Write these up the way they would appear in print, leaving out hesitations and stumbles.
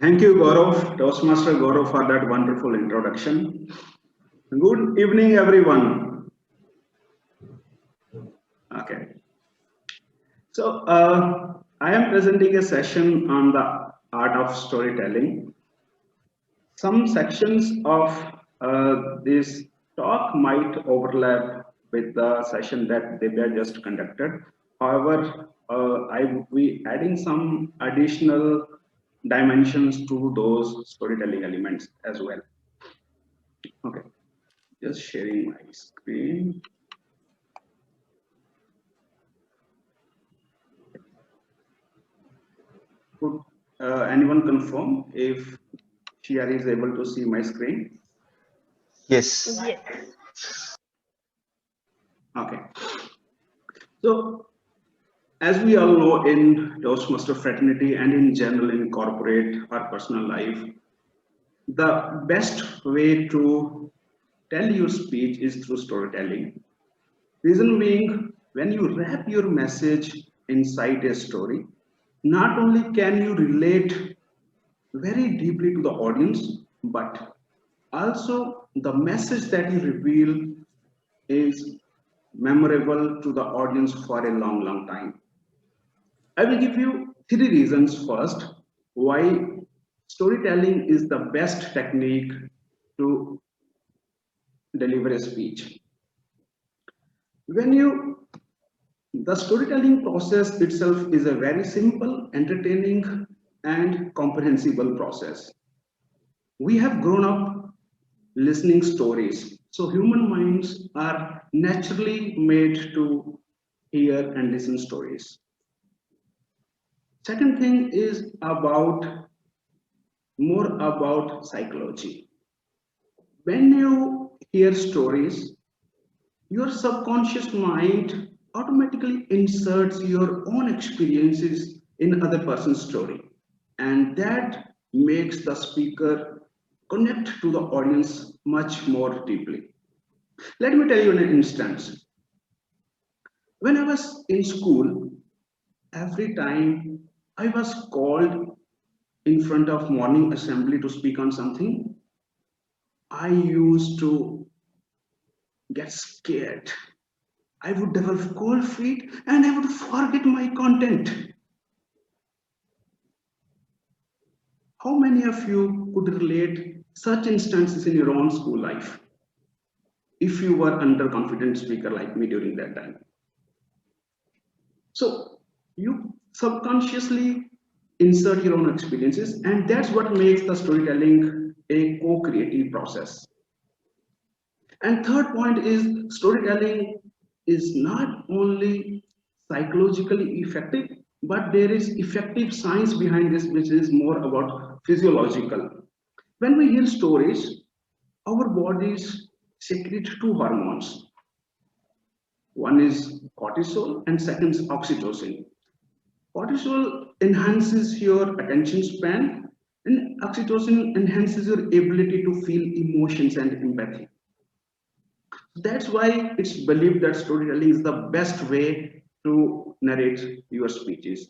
Thank you, Gaurav, Toastmaster Gaurav, for that wonderful introduction. Good evening, everyone. Okay, so I am presenting a session on the art of storytelling. Some sections of this talk might overlap with the session that they were just conducted. However, I will be adding some additional dimensions to those storytelling elements as well. Okay, just sharing my screen. Could anyone confirm if Shiari is able to see my screen? Yes. Yes. Okay. So, as we all know, in Toastmaster fraternity and in general in corporate or personal life, the best way to tell your speech is through storytelling. Reason being, when you wrap your message inside a story, not only can you relate very deeply to the audience, but also the message that you reveal is memorable to the audience for a long, long time. I will give you three reasons first why storytelling is the best technique to deliver a speech. When you The storytelling process itself is a very simple, entertaining, and comprehensible process. We have grown up listening stories, so human minds are naturally made to hear and listen stories. Second thing is more about psychology. When you hear stories, your subconscious mind automatically inserts your own experiences in other person's story, and that makes the speaker connect to the audience much more deeply. Let me tell you an instance. When I was in school, every time I was called in front of morning assembly to speak on something, I used to get scared. I would develop cold feet and I would forget my content. How many of you could relate such instances in your own school life if you were underconfident speaker like me during that time? So you subconsciously insert your own experiences, and that's what makes the storytelling a co-creative process. And third point is storytelling is not only psychologically effective, but there is effective science behind this, which is more about physiological. When we hear stories, our bodies secrete two hormones. One is cortisol and second is oxytocin. Cortisol enhances your attention span and oxytocin enhances your ability to feel emotions and empathy. That's why it's believed that storytelling is the best way to narrate your speeches.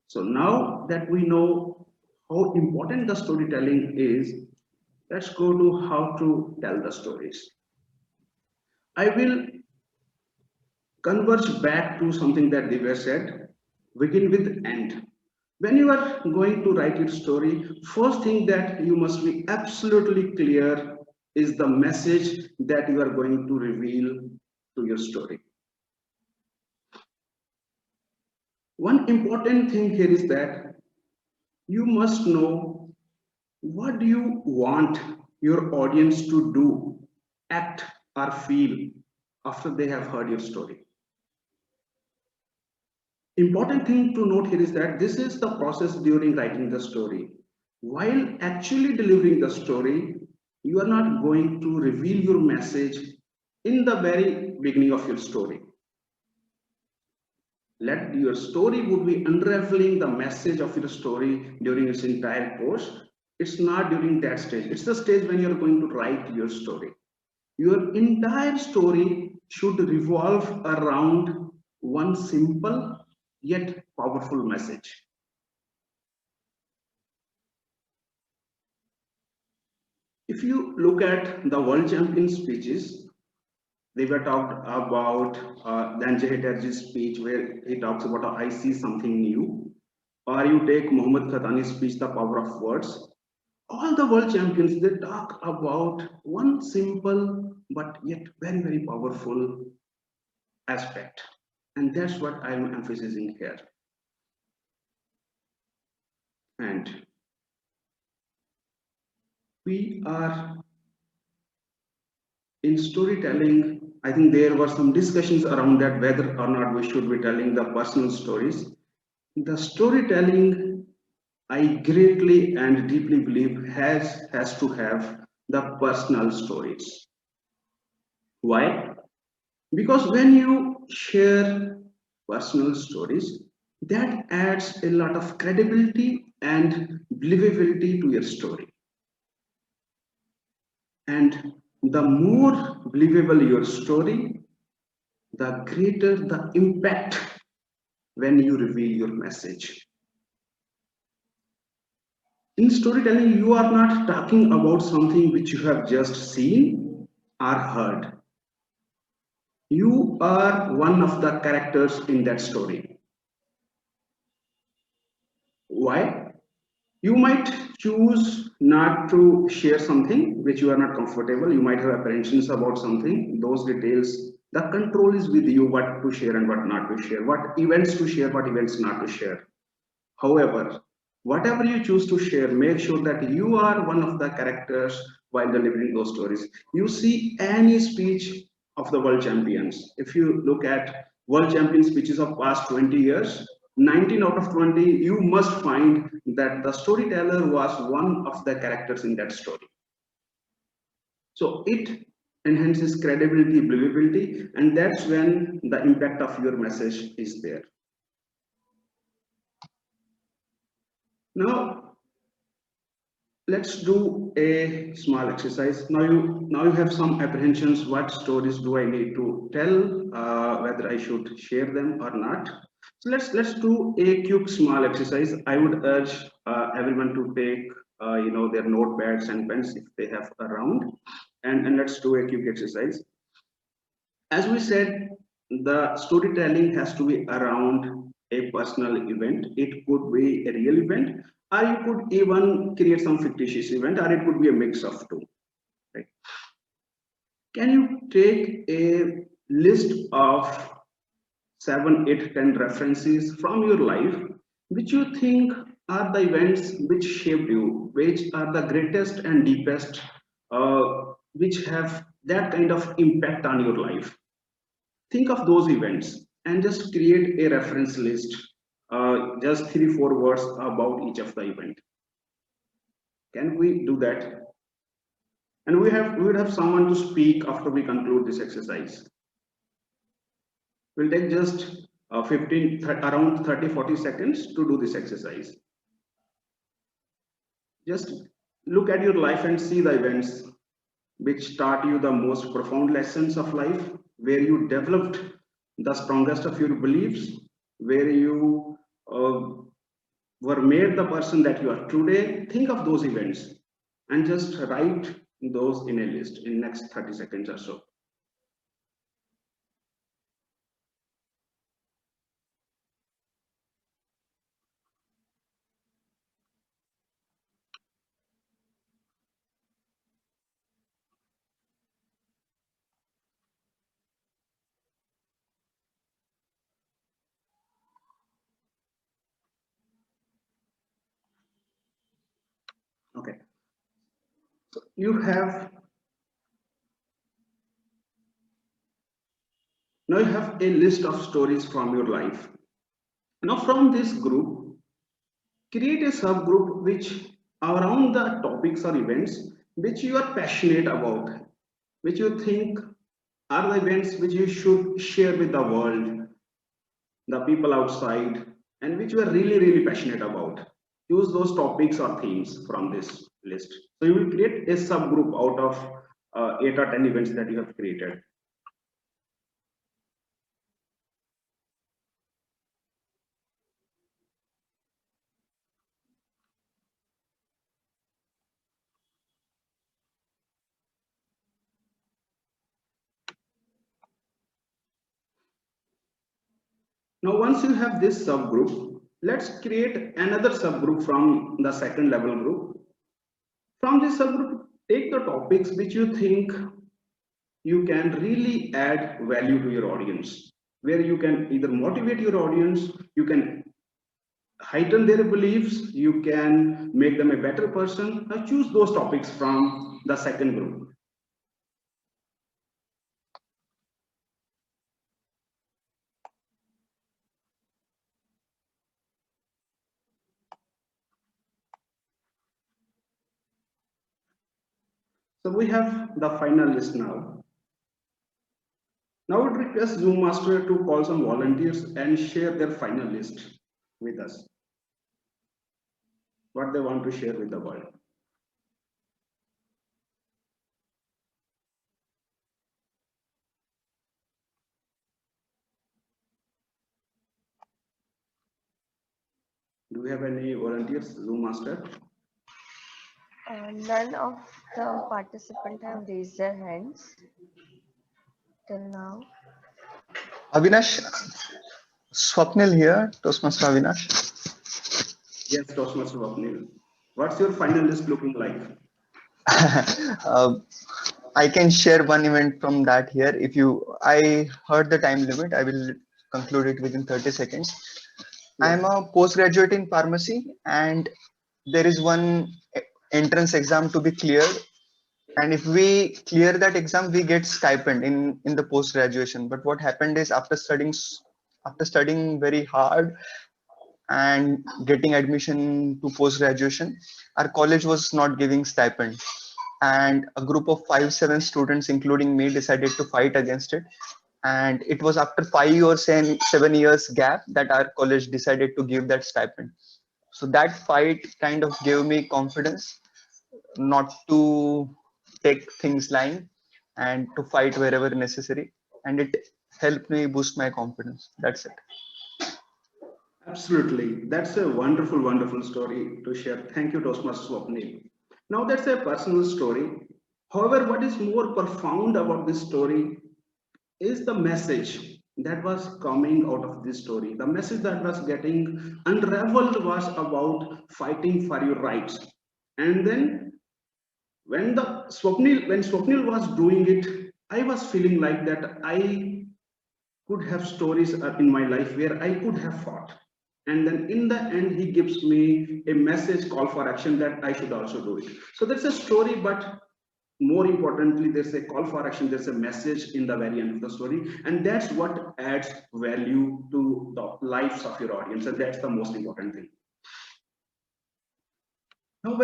So now that we know how important the storytelling is, let's go to how to tell the stories. I will converge back to something that Divya said, begin with end. When you are going to write your story, first thing that you must be absolutely clear is the message that you are going to reveal to your story. One important thing here is that you must know what do you want your audience to do, act, or feel after they have heard your story. Important thing to note here is that this is the process during writing the story. While actually delivering the story, you are not going to reveal your message in the very beginning of your story. Let your story would be unraveling the message of your story during its entire course. It's not during that stage. It's the stage when you're going to write your story. Your entire story should revolve around one simple yet powerful message. If you look at the world champion speeches, they were talked about Danjay Chatterjee's speech where he talks about I see something new, or you take Muhammad Khatani's speech, The Power of Words. All the world champions, they talk about one simple but yet very, very powerful aspect. And that's what I'm emphasizing here. And we are in storytelling. I think there were some discussions around that whether or not we should be telling the personal stories. The storytelling, I greatly and deeply believe has to have the personal stories. Why? Because when you share personal stories, that adds a lot of credibility and believability to your story. And the more believable your story, the greater the impact when you reveal your message. In storytelling, you are not talking about something which you have just seen or heard. You are one of the characters in that story. Why? You might choose not to share something which you are not comfortable. You might have apprehensions about something. Those details, the control is with you what to share and what not to share, what events to share, what events not to share. However, whatever you choose to share, make sure that you are one of the characters while delivering those stories. You see any speech of the world champions. If you look at world champion speeches of past 20 years, 19 out of 20, you must find that the storyteller was one of the characters in that story. So it enhances credibility, believability, and that's when the impact of your message is there. Now, let's do a small exercise. Now you have some apprehensions. What stories do I need to tell? Whether I should share them or not. So let's do a quick small exercise. I would urge everyone to take their notepads and pens if they have around, and let's do a quick exercise. As we said, the storytelling has to be around a personal event. It could be a real event, or you could even create some fictitious event, or it could be a mix of two. Right? Can you take a list of 7, 8, 10 references from your life which you think are the events which shaped you, which are the greatest and deepest, which have that kind of impact on your life? Think of those events and just create a reference list, just 3 4 words about each of the event. Can we do that? And we would have someone to speak after we conclude this exercise. We'll take just around 30 40 seconds to do this exercise. Just look at your life and see the events which taught you the most profound lessons of life, where you developed the strongest of your beliefs, where you were made the person that you are today. Think of those events and just write those in a list in next 30 seconds or so. Okay. So you have now you have a list of stories from your life. Now from this group, create a subgroup which around the topics or events which you are passionate about, which you think are the events which you should share with the world, the people outside, and which you are really, really passionate about. Use those topics or themes from this list. So you will create a subgroup out of 8 or 10 events that you have created. Now, once you have this subgroup, let's create another subgroup from the second level group. From this subgroup, take the topics which you think you can really add value to your audience, where you can either motivate your audience, you can heighten their beliefs, you can make them a better person. Now choose those topics from the second group. So we have the final list now. Now I would request Zoom Master to call some volunteers and share their final list with us, what they want to share with the world. Do we have any volunteers, Zoom Master? None of the participants have raised their hands till now. Avinash, Swapnil here, Toastmaster Avinash. Yes, Toastmaster Swapnil. What's your final list looking like? I can share one event from that here. I heard the time limit, I will conclude it within 30 seconds. I am a postgraduate in pharmacy, and there is one entrance exam to be cleared. And if we clear that exam, we get stipend in the post graduation. But what happened is after studying very hard and getting admission to post graduation, our college was not giving stipend, and a group of 5-7 students including me decided to fight against it. And it was after 5 or 7 years gap that our college decided to give that stipend. So that fight kind of gave me confidence not to take things lying and to fight wherever necessary, and it helped me boost my confidence. That's it. Absolutely. That's a wonderful, wonderful story to share. Thank you, Toastmaster Swapnil. Now, that's a personal story. However, what is more profound about this story is the message that was coming out of this story. The message that was getting unraveled was about fighting for your rights. And then when Swapnil was doing it, I was feeling like that I could have stories in my life where I could have fought. And then in the end, he gives me a message call for action that I should also do it. So that's a story, but more importantly, there's a call for action, there's a message in the very end of the story. And that's what adds value to the lives of your audience. And that's the most important thing. Now,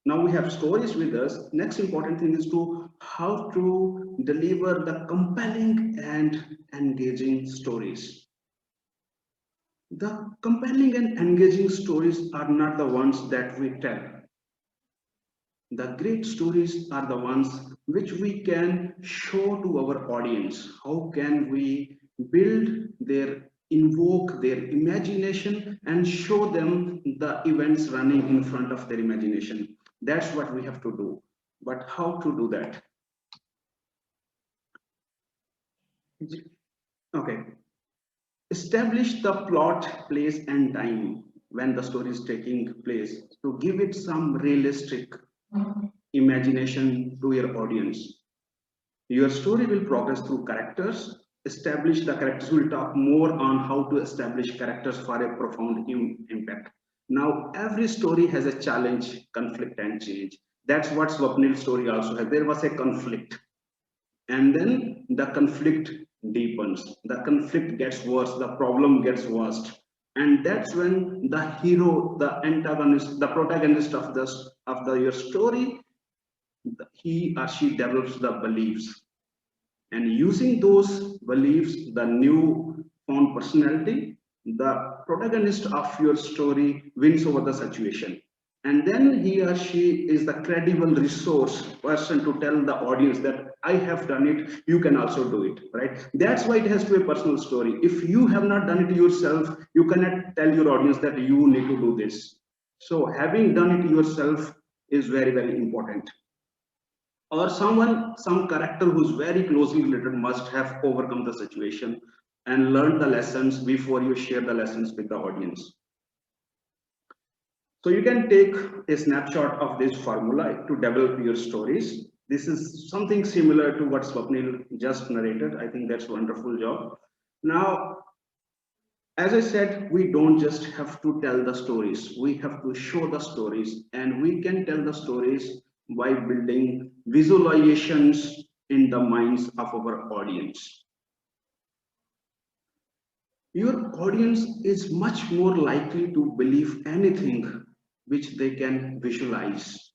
now we have stories with us. Next important thing is to how to deliver the compelling and engaging stories. The compelling and engaging stories are not the ones that we tell. The great stories are the ones which we can show to our audience. How can we invoke their imagination and show them the events running in front of their imagination? That's what we have to do. But how to do that? Okay. Establish the plot, place, and time when the story is taking place to give it some realistic imagination to your audience. Your story will progress through characters. Establish the characters. We'll talk more on how to establish characters for a profound impact. Now, every story has a challenge, conflict, and change. That's what Swapnil's story also has. There was a conflict, and then the conflict deepens. The conflict gets worse. The problem gets worse, and that's when the hero, the antagonist, the protagonist of your story, he or she develops the beliefs, and using those beliefs, the new found personality, the protagonist of your story wins over the situation, and then he or she is the credible resource person to tell the audience that I have done it, you can also do it, right? That's why it has to be a personal story. If you have not done it yourself, you cannot tell your audience that you need to do this. So having done it yourself is very, very important. Or some character who's very closely related must have overcome the situation. and learn the lessons before you share the lessons with the audience. So you can take a snapshot of this formula to develop your stories. This is something similar to what Swapnil just narrated. I think that's a wonderful job. Now, as I said, we don't just have to tell the stories, we have to show the stories, and we can tell the stories by building visualizations in the minds of our audience. Your audience is much more likely to believe anything which they can visualize,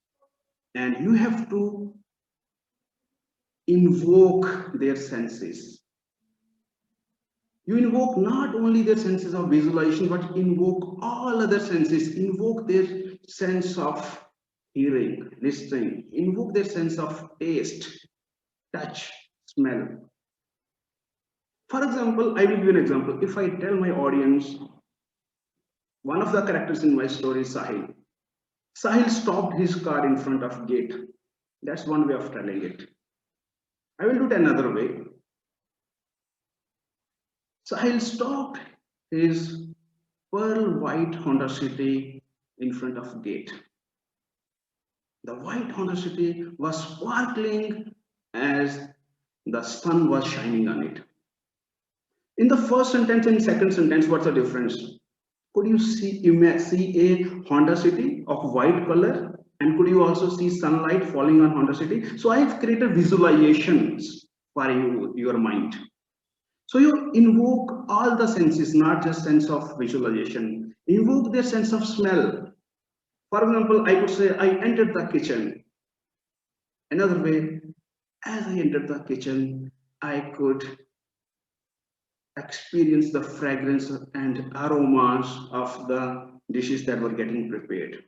and you have to invoke their senses. You invoke not only their senses of visualization, but invoke all other senses. Invoke their sense of hearing, listening, invoke their sense of taste, touch, smell. For example, I will give you an example. If I tell my audience, one of the characters in my story is Sahil. Sahil stopped his car in front of gate. That's one way of telling it. I will do it another way. Sahil stopped his pearl white Honda City in front of gate. The white Honda City was sparkling as the sun was shining on it. In the first sentence and second sentence, what's the difference? Could you see a Honda City of white color, and could you also see sunlight falling on Honda City? So I've created visualizations for your mind. So you invoke all the senses, not just sense of visualization. Invoke their sense of smell. For example, I could say I entered the kitchen. Another way, as I entered the kitchen, I could experience the fragrance and aromas of the dishes that were getting prepared.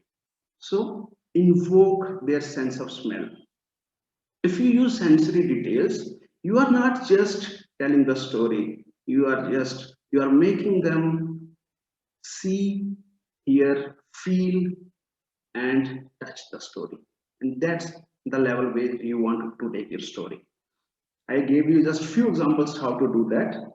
So invoke their sense of smell. If you use sensory details, you are not just telling the story, you are making them see, hear, feel, and touch the story. And that's the level where you want to take your story. I gave you just few examples how to do that.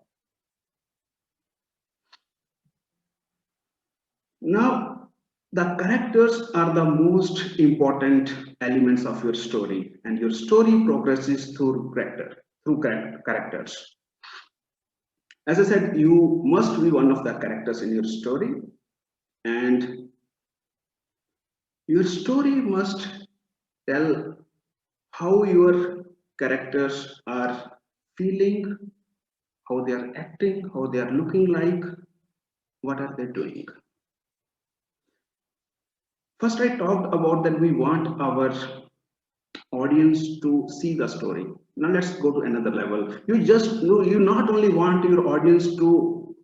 Now, the characters are the most important elements of your story, and your story progresses through characters. As I said, you must be one of the characters in your story, and your story must tell how your characters are feeling, how they are acting, how they are looking like, what are they doing. First, I talked about that we want our audience to see the story. Now let's go to another level. You not only want your audience to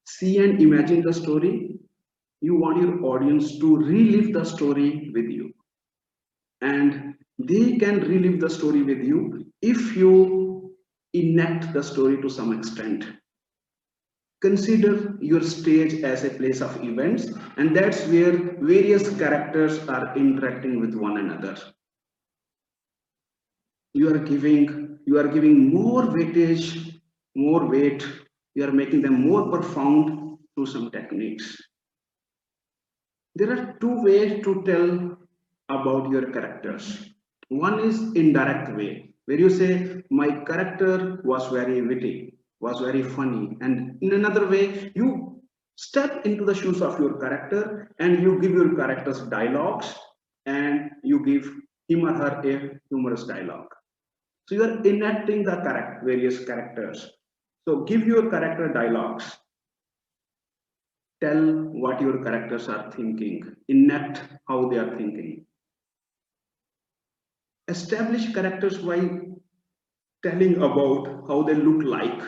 see and imagine the story, you want your audience to relive the story with you. And they can relive the story with you if you enact the story to some extent. Consider your stage as a place of events, and that's where various characters are interacting with one another. You are giving more weightage, more weight, you are making them more profound through some techniques. There are two ways to tell about your characters. One is indirect way, where you say, my character was very witty, was very funny. And in another way, you step into the shoes of your character and you give your characters dialogues and you give him or her a humorous dialogue. So you are enacting the various characters. So give your character dialogues. Tell what your characters are thinking. Enact how they are thinking. Establish characters by telling about how they look like.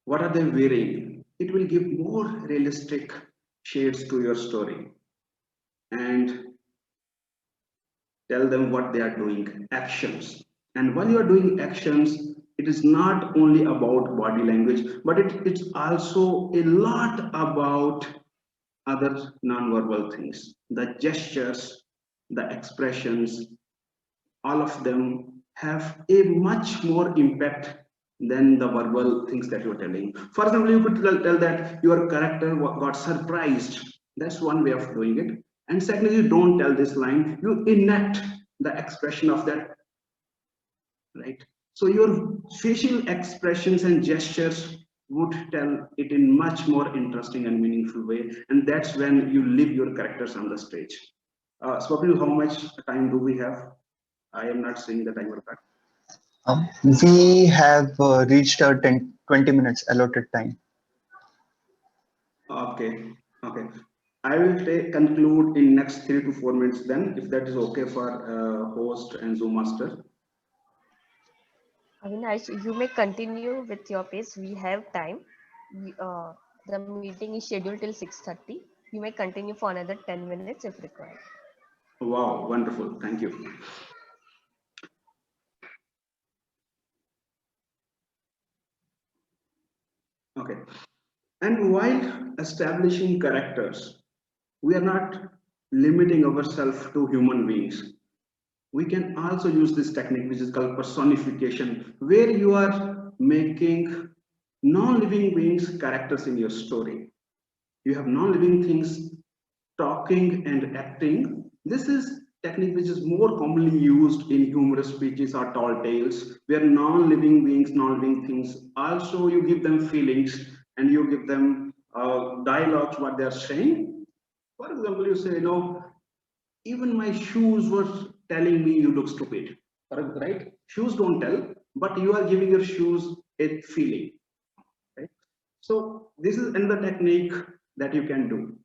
What are they wearing? It will give more realistic shades to your story. And tell them what they are doing, actions. And while you are doing actions, it is not only about body language, but it's also a lot about other non-verbal things. The gestures, the expressions, all of them have a much more impact than the verbal things that you're telling. For example, you could tell that your character got surprised. That's one way of doing it. And secondly, you don't tell this line, you enact the expression of that, right? So your facial expressions and gestures would tell it in much more interesting and meaningful way. And that's when you live your characters on the stage. Swapnil, how much time do we have? I am not seeing the timer back. We have reached our 20 minutes allotted time. Okay, okay. I will conclude in next 3 to 4 minutes then, if that is okay for host and Zoom master. Avinash, you may continue with your pace. We have time. The meeting is scheduled till 6:30. You may continue for another 10 minutes if required. Wow, wonderful. Thank you. Okay. And while establishing characters, we are not limiting ourselves to human beings. We can also use this technique which is called personification, where you are making non-living beings characters in your story. You have non-living things talking and acting. This is technique which is more commonly used in humorous speeches or tall tales, where non-living beings, non-living things, also you give them feelings and you give them dialogues what they are saying. For example, you say, even my shoes were telling me you look stupid. Right? Shoes don't tell, but you are giving your shoes a feeling. Right? So this is another technique that you can do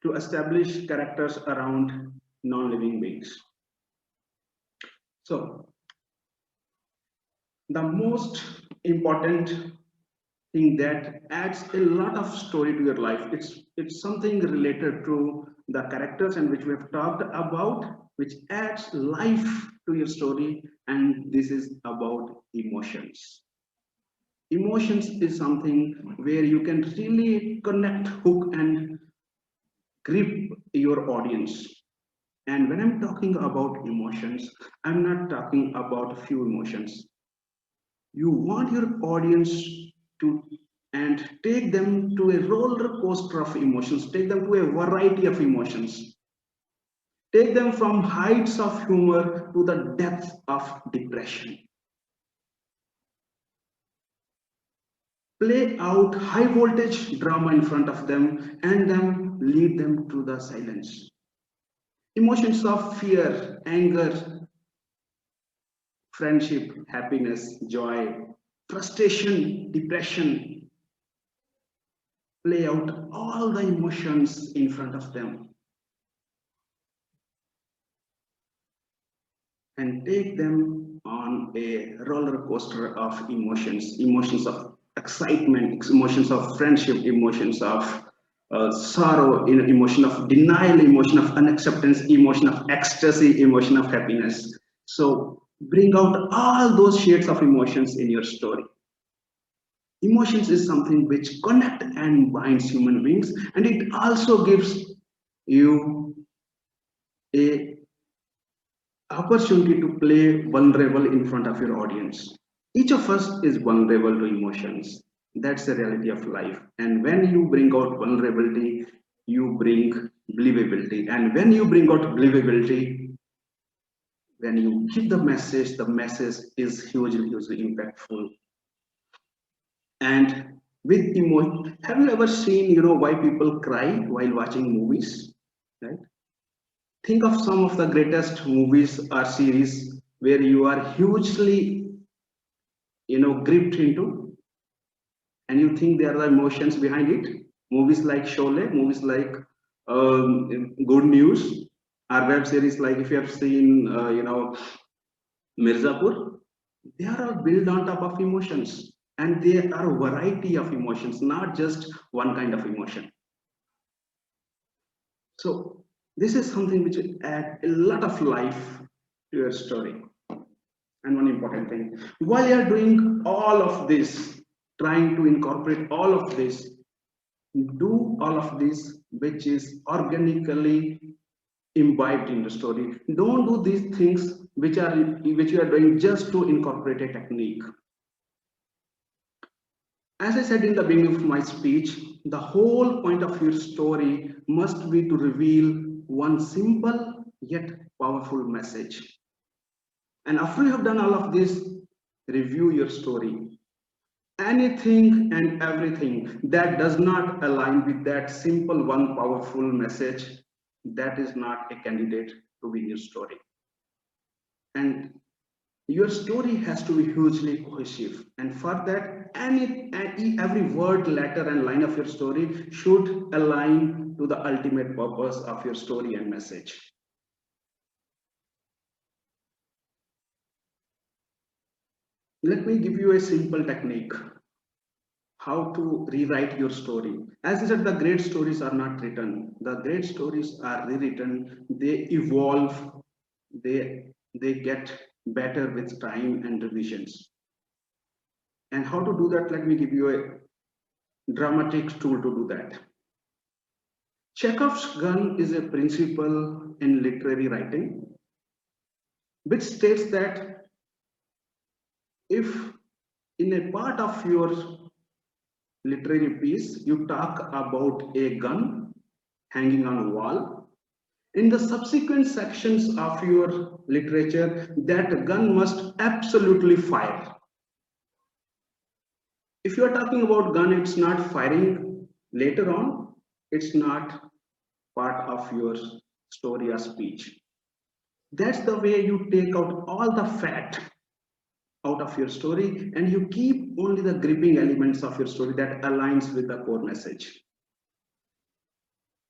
to establish characters around non-living beings. So the most important thing that adds a lot of story to your life, it's something related to the characters and which we have talked about, which adds life to your story, and this is about emotions. Emotions is something where you can really connect, hook and grip your audience. And when I'm talking about emotions, I'm not talking about a few emotions. You want your audience to and take them to a roller coaster of emotions, take them to a variety of emotions, take them from heights of humor to the depths of depression. Play out high voltage drama in front of them and then lead them to the silence. Emotions of fear, anger, friendship, happiness, joy, frustration, depression. Play out all the emotions in front of them and take them on a roller coaster of emotions, emotions of excitement, emotions of friendship, emotions of sorrow, emotion of denial, emotion of unacceptance, emotion of ecstasy, emotion of happiness. So bring out all those shades of emotions in your story. Emotions is something which connect and binds human beings, and it also gives you a opportunity to play vulnerable in front of your audience. Each of us is vulnerable to emotions. That's the reality of life. And when you bring out vulnerability, you bring believability. And when you bring out believability, when you give the message is hugely, hugely impactful. And with emotion, have you ever seen, why people cry while watching movies? Right? Think of some of the greatest movies or series where you are hugely, gripped into, and you think there are the emotions behind it. Movies like Sholay, movies like Good News, or web series like if you have seen, Mirzapur, they are all built on top of emotions, and there are a variety of emotions, not just one kind of emotion. So this is something which will add a lot of life to your story. And one important thing, while you're doing all of this, trying to incorporate all of this, do all of this which is organically imbibed in the story. Don't do these things which you are doing just to incorporate a technique. As I said in the beginning of my speech, the whole point of your story must be to reveal one simple yet powerful message. And after you have done all of this, review your story. Anything and everything that does not align with that simple one powerful message, that is not a candidate to be your story. And your story has to be hugely cohesive, and for that every word, letter and line of your story should align to the ultimate purpose of your story and message. Let me give you a simple technique how to rewrite your story. As I said, the great stories are not written, the great stories are rewritten, they evolve, they get better with time and revisions. And how to do that? Let me give you a dramatic tool to do that. Chekhov's gun is a principle in literary writing which states that if in a part of your literary piece you talk about a gun hanging on a wall, in the subsequent sections of your literature that gun must absolutely fire. If you are talking about gun, it's not firing later on, it's not part of your story or speech. That's the way you take out all the fat out of your story and you keep only the gripping elements of your story that aligns with the core message.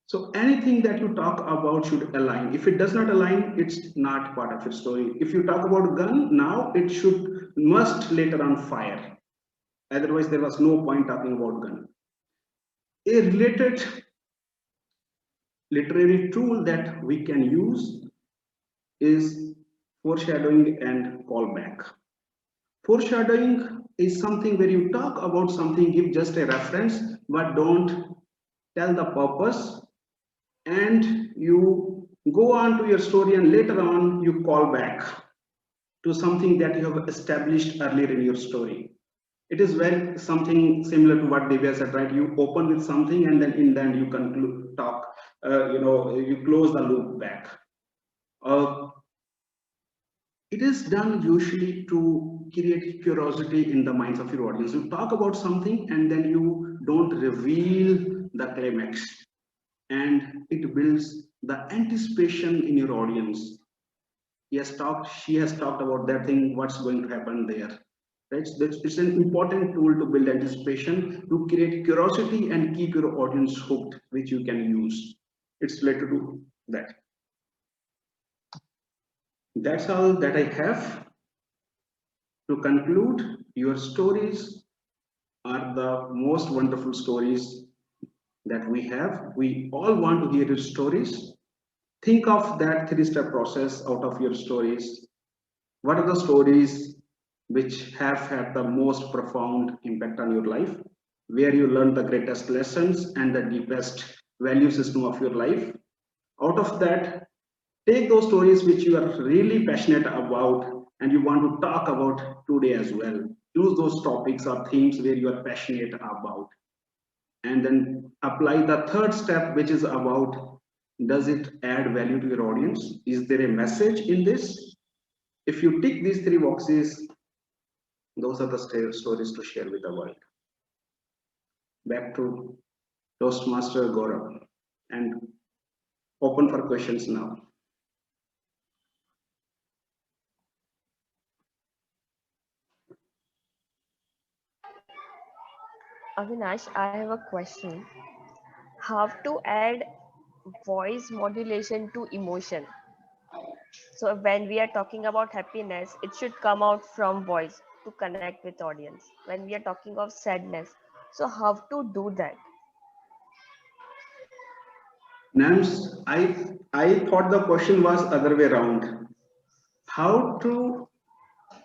So anything that you talk about should align. If it does not align, it's not part of your story. If you talk about gun, now it must later on fire. Otherwise, there was no point talking about gun. A related literary tool that we can use is foreshadowing and callback. Foreshadowing is something where you talk about something, give just a reference, but don't tell the purpose, and you go on to your story and later on you call back to something that you have established earlier in your story. It is very something similar to what Divya said, right? You open with something and then in the end you conclude, you close the loop back. It is done usually to create curiosity in the minds of your audience. You talk about something and then you don't reveal the climax, and it builds the anticipation in your audience. She has talked about that thing, what's going to happen there. Right? So it's an important tool to build anticipation, to create curiosity and keep your audience hooked, which you can use. It's related to that. That's all that I have. To conclude, your stories are the most wonderful stories that we have. We all want to hear your stories. Think of that three-step process out of your stories. What are the stories which have had the most profound impact on your life? Where you learned the greatest lessons and the deepest value system of your life? Out of that, take those stories which you are really passionate about and you want to talk about today as well. Choose those topics or themes where you are passionate about. And then apply the third step, which is about, does it add value to your audience? Is there a message in this? If you tick these three boxes, those are the stories to share with the world. Back to Toastmaster Gaurav and open for questions now. Avinash, I have a question. How to add voice modulation to emotion? So when we are talking about happiness, it should come out from voice to connect with audience. When we are talking of sadness, so how to do that? Nams, I thought the question was other way around. How to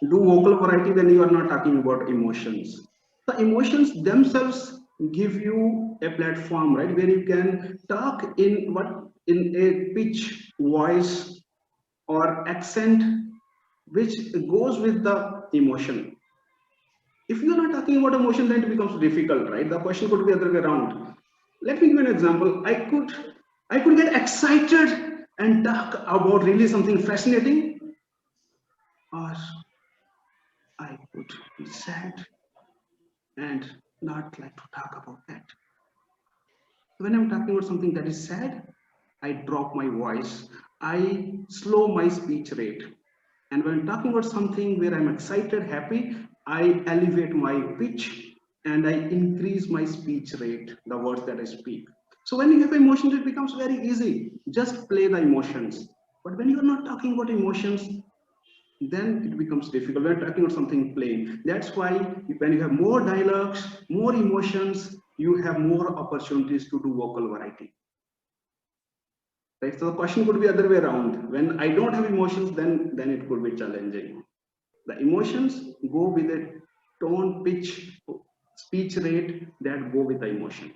do vocal variety when you are not talking about emotions? The emotions themselves give you a platform, right, where you can talk in a pitch, voice, or accent which goes with the emotion. If you're not talking about emotion, then it becomes difficult, right? The question could be other way around. Let me give you an example. I could get excited and talk about really something fascinating, or I could be sad and not like to talk about that. When I'm talking about something that is sad, I drop my voice, I slow my speech rate. And when I'm talking about something where I'm excited, happy, I elevate my pitch and I increase my speech rate, the words that I speak. So when you have emotions, it becomes very easy. Just play the emotions. But when you're not talking about emotions, then it becomes difficult. We're talking about something plain. That's why when you have more dialogues, more emotions, you have more opportunities to do vocal variety. Right? So the question could be other way around. When I don't have emotions, then it could be challenging. The emotions go with a tone, pitch, speech rate that go with the emotion.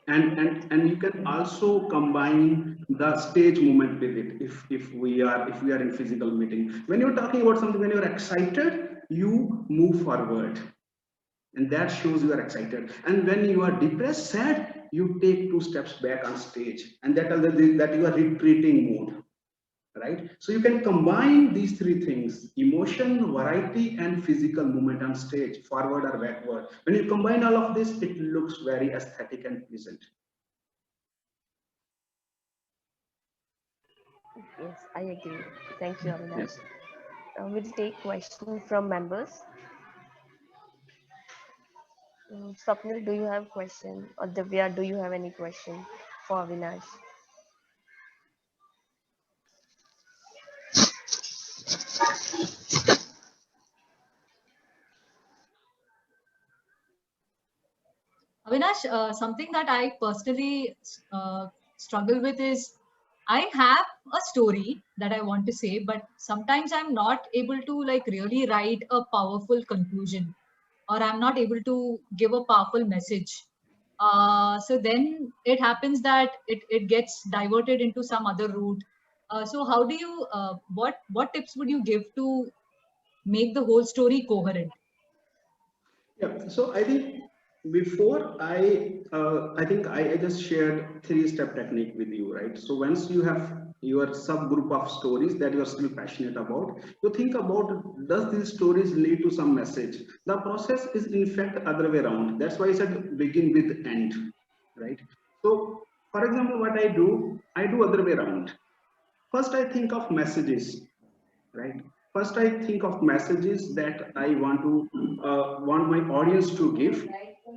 And you can also combine the stage movement with it if we are in physical meeting. When you're talking about something, when you're excited, you move forward, and that shows you are excited. And when you are depressed, sad, you take 2 steps back on stage, and that tells that you are retreating mode, right? So you can combine these 3 things: emotion, variety, and physical movement on stage, forward or backward. When you combine all of this, it looks very aesthetic and pleasant. Yes, I agree. Thank you, Yeah. Avinash. We'll take questions from members. Swapnil, do you have question? Or Divya, do you have any question for Avinash? Avinash, something that I personally struggle with is I have a story that I want to say, but sometimes I'm not able to like really write a powerful conclusion, or I'm not able to give a powerful message. So then it happens that it gets diverted into some other route. So how do you, what tips would you give to make the whole story coherent? Yeah, so I think before I think I just shared 3 step technique with you, right? So once you have your subgroup of stories that you are still passionate about, you think about, does these stories lead to some message? The process is in fact other way around. That's why I said begin with end, right? So for example, what I do other way around. First, I think of messages, right? First, I think of messages that I want my audience to give.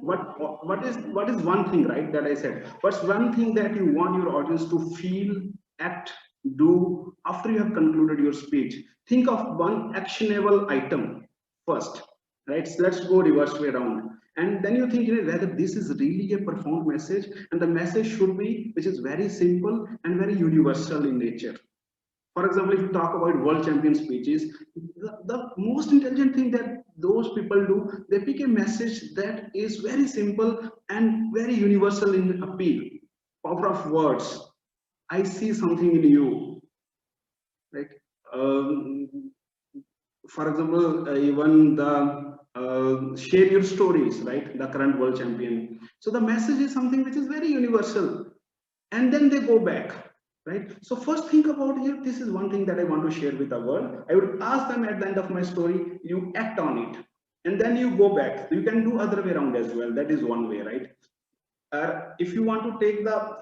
What is one thing, right, that I said? What's one thing that you want your audience to feel, act, do after you have concluded your speech? Think of one actionable item first, right? So let's go reverse way around. And then you think, whether this is really a profound message, and the message should be, which is very simple and very universal in nature. For example, if you talk about world champion speeches, the most intelligent thing that those people do, they pick a message that is very simple and very universal in appeal. Power of words. I see something in you, right? Um, for example, even the share your stories, right? The current world champion. So the message is something which is very universal, and then they go back, right? So first think about, here, this is one thing that I want to share with the world. I would ask them at the end of my story, you act on it, and then you go back. You can do other way around as well. That is one way, right? If you want to take the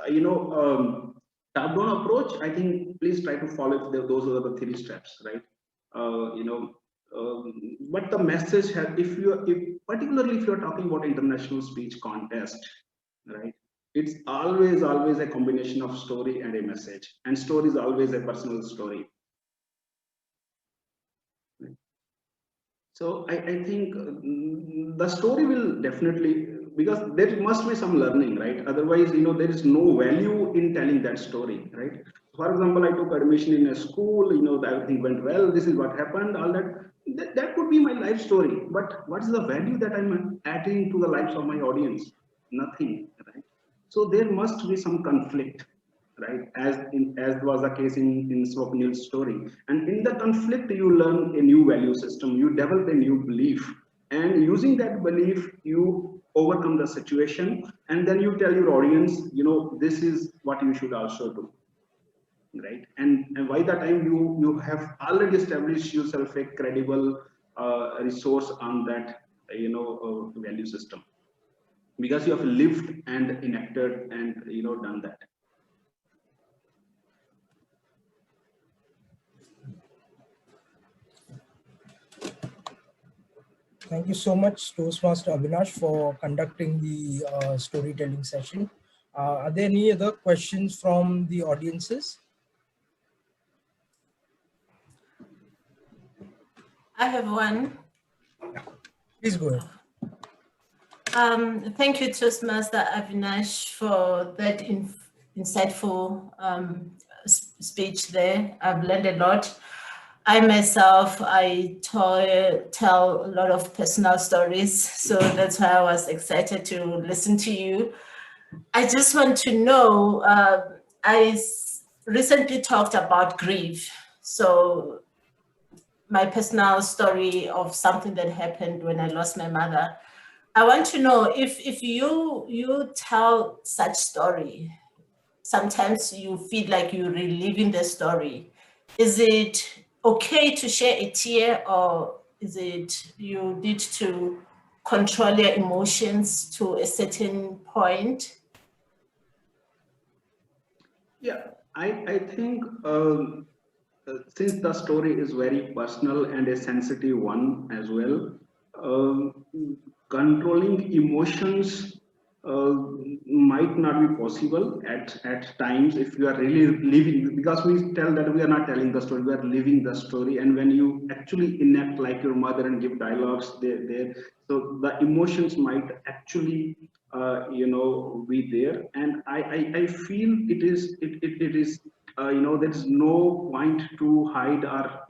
top down approach, I think please try to follow those are the 3 steps, right? You know, but the message has, if particularly if you're talking about international speech contest, right, it's always a combination of story and a message, and story is always a personal story, right? So I think the story will definitely, because there must be some learning, right? Otherwise, there is no value in telling that story, right? For example, I took admission in a school, everything went well. This is what happened, all that. That could be my life story. But what is the value that I'm adding to the lives of my audience? Nothing, right? So there must be some conflict, right? As was the case in Swapnil's story. And in the conflict, you learn a new value system, you develop a new belief, and using that belief, you overcome the situation, and then you tell your audience, this is what you should also do, right? And by the time you have already established yourself a credible resource on that, value system, because you have lived and enacted and done that. Thank you so much, Toastmaster Avinash, for conducting the storytelling session. Are there any other questions from the audiences? I have one. Please go ahead. Thank you, Toastmaster Avinash, for that insightful speech there. I've learned a lot. I myself, I tell a lot of personal stories, so that's why I was excited to listen to you. I just want to know, I recently talked about grief. So my personal story of something that happened when I lost my mother. I want to know if you tell such story, sometimes you feel like you're reliving the story. Is it okay to share a tear, or is it you need to control your emotions to a certain point? Yeah, I think since the story is very personal and a sensitive one as well, um, controlling emotions uh, might not be possible at times if you are really living, because we tell that we are not telling the story, we are living the story. And when you actually enact like your mother and give dialogues there, so the emotions might actually be there. And I feel it is there is no point to hide or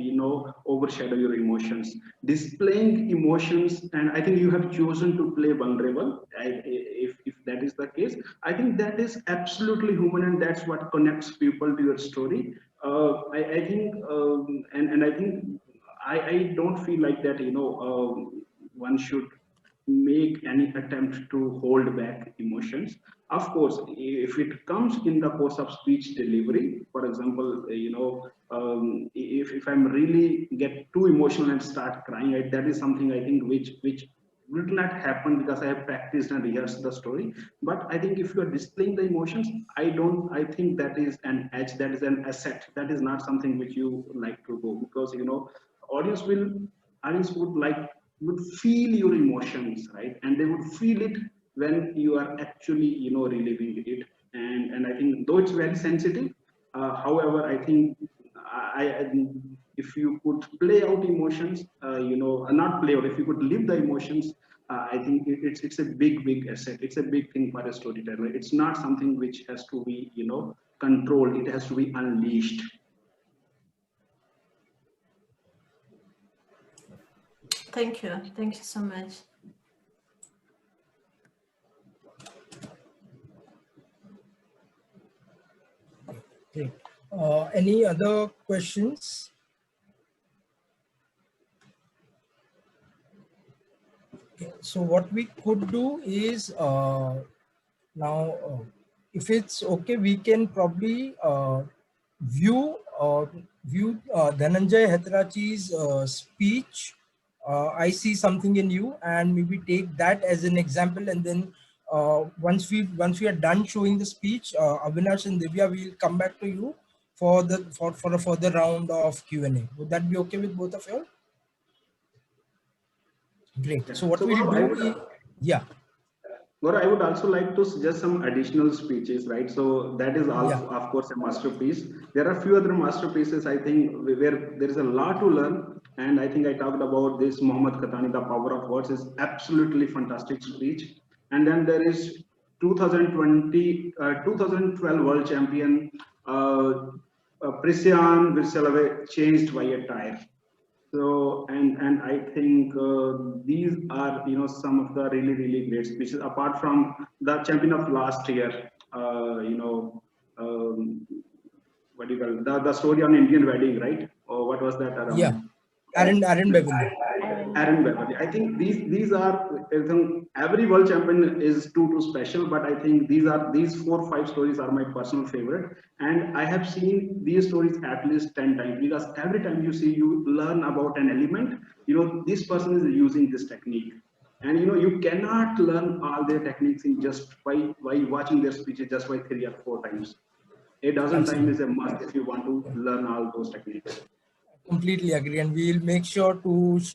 overshadow your emotions, displaying emotions. And I think you have chosen to play vulnerable. If that is the case, I think that is absolutely human, and that's what connects people to your story. I think and I think I don't feel like that one should make any attempt to hold back emotions. Of course, if it comes in the course of speech delivery, for example, if I'm really get too emotional and start crying, that is something I think which will not happen, because I have practiced and rehearsed the story. But I think if you are displaying the emotions, I think that is an edge, that is an asset, that is not something which you like to do, because audience will audience would feel your emotions, right? And they would feel it when you are actually reliving it. And I think though it's very sensitive, however, I think if you could play out emotions, not play out, if you could live the emotions, I think it's a big asset, it's a big thing for a storyteller. It's not something which has to be controlled, it has to be unleashed. Thank you so much. Great. Any other questions? Okay. So what we could do is now, if it's okay, we can probably view Dhananjay Heterachi's speech. I see something in you, and maybe take that as an example, and then once we are done showing the speech, Avinash and Divya will come back to you for a further round of Q&A. Would that be okay with both of you all? Great. So what So we'll Gaurav, do is, yeah. I would also like to suggest some additional speeches, right? So that is also, Yeah. of course, a masterpiece. There are a few other masterpieces, I think, where there is a lot to learn. And I think I talked about this, Muhammad Khatani, The Power of Words, is absolutely fantastic speech. And then there is 2012 world champion, Priscian Virsalave, Changed by a Tire. So and I think these are some of the really great speeches, apart from the champion of last year, what do you call it? The story on Indian wedding, right? Or what was that around? Yeah, Aaron Bevan. Aaron Beverly. I think these are, I think every world champion is too special, but I think these 4 or 5 stories are my personal favorite, and I have seen these stories at least 10 times, because every time you see, you learn about an element. This person is using this technique, and you cannot learn all their techniques in just by watching their speeches just by 3 or 4 times. A dozen time is a Absolutely. must if you want to learn all those techniques. Completely agree, and we'll make sure to